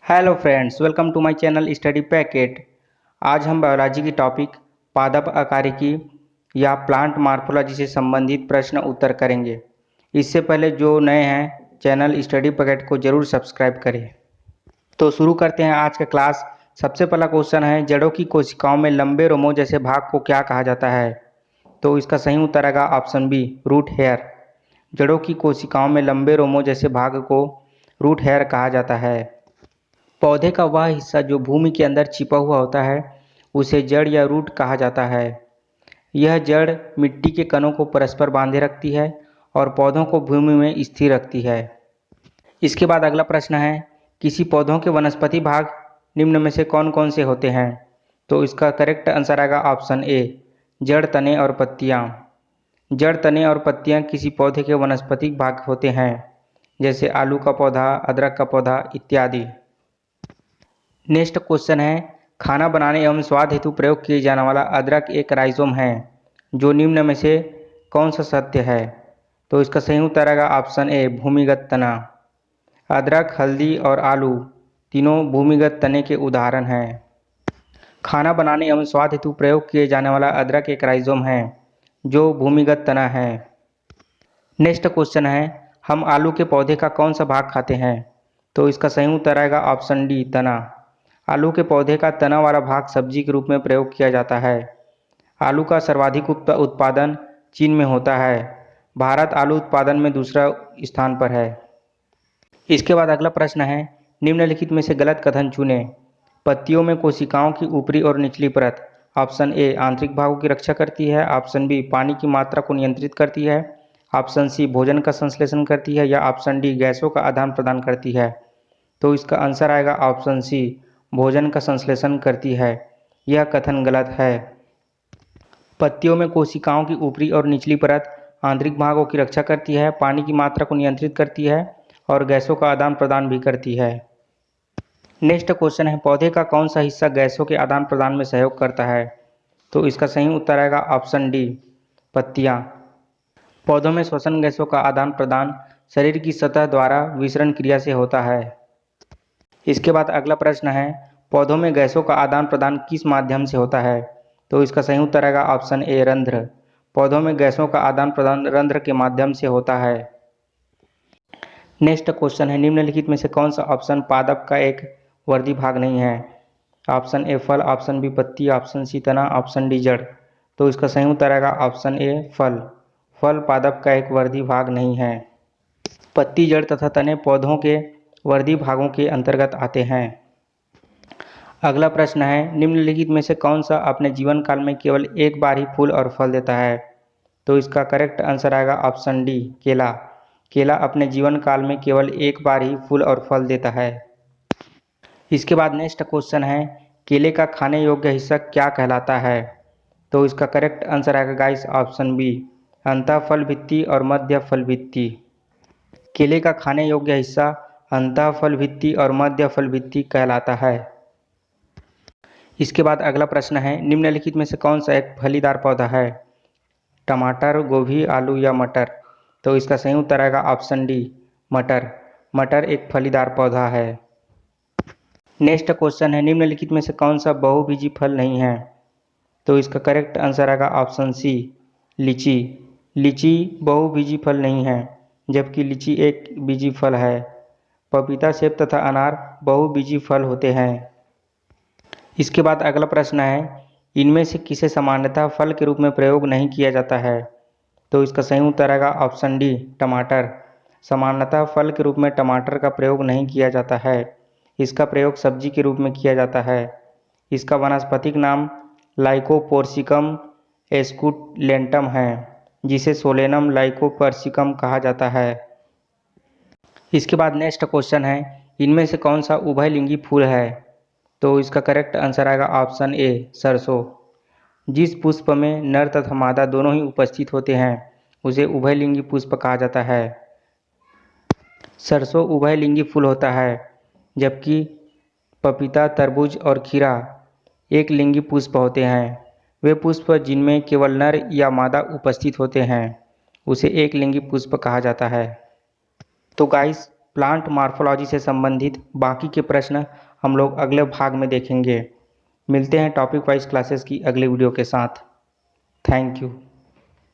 Hello friends, welcome to my channel study packet. आज हम biology की टॉपिक पादप आकारिकी या प्लांट मार्फोलॉजी से संबंधित प्रश्न उत्तर करेंगे। इससे पहले जो नए हैं चैनल स्टडी पैकेट को जरूर सब्सक्राइब करें। तो शुरू करते हैं आज का क्लास। सबसे पहला क्वेश्चन है, जड़ों की कोशिकाओं में लंबे रोमों जैसे भाग को क्या कहा जाता है? तो इसका सही उत्तर आएगा ऑप्शन बी, रूट हेयर। जड़ों की कोशिकाओं में लंबे रोमों जैसे भाग को रूट हेयर कहा जाता है। पौधे का वह हिस्सा जो भूमि के अंदर छिपा हुआ होता है उसे जड़ या रूट कहा जाता है। यह जड़ मिट्टी के कणों को परस्पर बांधे रखती है और पौधों को भूमि में स्थिर रखती है। इसके बाद अगला प्रश्न है, किसी पौधों के वनस्पति भाग निम्न में से कौन कौन से होते हैं? तो इसका करेक्ट आंसर आएगा ऑप्शन ए, जड़, तने और पत्तियाँ। जड़, तने और पत्तियाँ किसी पौधे के वनस्पतिक भाग होते हैं, जैसे आलू का पौधा, अदरक का पौधा इत्यादि। नेक्स्ट क्वेश्चन है, खाना बनाने एवं स्वाद हेतु प्रयोग किए जाने वाला अदरक एक राइजोम है, जो निम्न में से कौन सा सत्य है? तो इसका सही उत्तर आएगा ऑप्शन ए, भूमिगत तना। अदरक, हल्दी और आलू तीनों भूमिगत तने के उदाहरण हैं। खाना बनाने एवं स्वाद हेतु प्रयोग किए जाने वाला अदरक एक राइजोम है, जो भूमिगत तना है। नेक्स्ट क्वेश्चन है, हम आलू के पौधे का कौन सा भाग खाते हैं? तो इसका सही उत्तर आएगा ऑप्शन डी, तना। आलू के पौधे का तना वाला भाग सब्जी के रूप में प्रयोग किया जाता है। आलू का सर्वाधिक उत्पादन चीन में होता है। भारत आलू उत्पादन में दूसरा स्थान पर है। इसके बाद अगला प्रश्न है, निम्नलिखित में से गलत कथन चुनें। पत्तियों में कोशिकाओं की ऊपरी और निचली परत ऑप्शन ए आंतरिक भागों की रक्षा करती है, ऑप्शन बी पानी की मात्रा को नियंत्रित करती है, ऑप्शन सी भोजन का संश्लेषण करती है या ऑप्शन डी गैसों का आदान प्रदान करती है। तो इसका आंसर आएगा ऑप्शन सी, भोजन का संश्लेषण करती है। यह कथन गलत है। पत्तियों में कोशिकाओं की ऊपरी और निचली परत आंतरिक भागों की रक्षा करती है, पानी की मात्रा को नियंत्रित करती है और गैसों का आदान प्रदान भी करती है। नेक्स्ट क्वेश्चन है, पौधे का कौन सा हिस्सा गैसों के आदान प्रदान में सहयोग करता है? तो इसका सही उत्तर आएगा ऑप्शन डी, पत्तियाँ। पौधों में श्वसन गैसों का आदान प्रदान शरीर की सतह द्वारा विसरण क्रिया से होता है। इसके बाद अगला प्रश्न है, पौधों में गैसों का आदान प्रदान किस माध्यम से होता है? तो इसका सही उत्तर आएगा ऑप्शन ए, रंध्र। पौधों में गैसों का आदान प्रदान रंध्र के माध्यम से होता है। नेक्स्ट क्वेश्चन है, निम्नलिखित में से कौन सा ऑप्शन पादप का एक वर्दी भाग नहीं है? ऑप्शन ए फल, ऑप्शन बी पत्ती, ऑप्शन सी तना, ऑप्शन डी जड़। तो इसका सही उत्तर आएगा ऑप्शन ए, फल। फल पादप का एक वर्दी भाग नहीं है। पत्ती, जड़ तथा तने पौधों के वर्दी भागों के अंतर्गत आते हैं। अगला प्रश्न है, निम्नलिखित में से कौन सा अपने जीवन काल में केवल एक बार ही फूल और फल देता है? तो इसका करेक्ट आंसर आएगा ऑप्शन डी, केला। केला अपने जीवन काल में केवल एक बार ही फूल और फल देता है। इसके बाद नेक्स्ट क्वेश्चन है, केले का खाने योग्य हिस्सा क्या कहलाता है? तो इसका करेक्ट आंसर आएगा गाइस ऑप्शन बी, अंतः फल भित्ति और मध्य फल भित्ति। केले का खाने योग्य हिस्सा अंतः फल भित्ति और मध्य फल भित्ति कहलाता है। इसके बाद अगला प्रश्न है, निम्नलिखित में से कौन सा एक फलीदार पौधा है? टमाटर, गोभी, आलू या मटर? तो इसका सही उत्तर आएगा ऑप्शन डी, मटर। मटर एक फलीदार पौधा है। नेक्स्ट क्वेश्चन है, निम्नलिखित में से कौन सा बहुबीजी फल नहीं है? तो इसका करेक्ट आंसर आएगा ऑप्शन सी, लीची। लीची बहुबीजी फल नहीं है, जबकि लीची एक बीजी फल है। पपीता, सेब तथा अनार बहुबीजी फल होते हैं। इसके बाद अगला प्रश्न है, इनमें से किसे सामान्यतः फल के रूप में प्रयोग नहीं किया जाता है? तो इसका सही उत्तर आएगा ऑप्शन डी, टमाटर। सामान्यतः फल के रूप में टमाटर का प्रयोग नहीं किया जाता है। इसका प्रयोग सब्जी के रूप में किया जाता है। इसका वानस्पतिक नाम लाइकोपोर्सिकम एस्कुलेंटम है, जिसे सोलेनम लाइकोपर्सिकम कहा जाता है। इसके बाद नेक्स्ट क्वेश्चन है, इनमें से कौन सा उभयलिंगी फूल है? तो इसका करेक्ट आंसर आएगा ऑप्शन ए, सरसों। जिस पुष्प में नर तथा मादा दोनों ही उपस्थित होते हैं उसे उभयलिंगी पुष्प कहा जाता है। सरसों उभयलिंगी फूल होता है, जबकि पपीता, तरबूज और खीरा एक लिंगी पुष्प होते हैं। वे पुष्प जिनमें केवल नर या मादा उपस्थित होते हैं उसे एक लिंगी पुष्प कहा जाता है। तो गाइस, प्लांट मार्फोलॉजी से संबंधित बाकी के प्रश्न हम लोग अगले भाग में देखेंगे। मिलते हैं टॉपिक वाइज क्लासेस की अगले वीडियो के साथ। Thank you.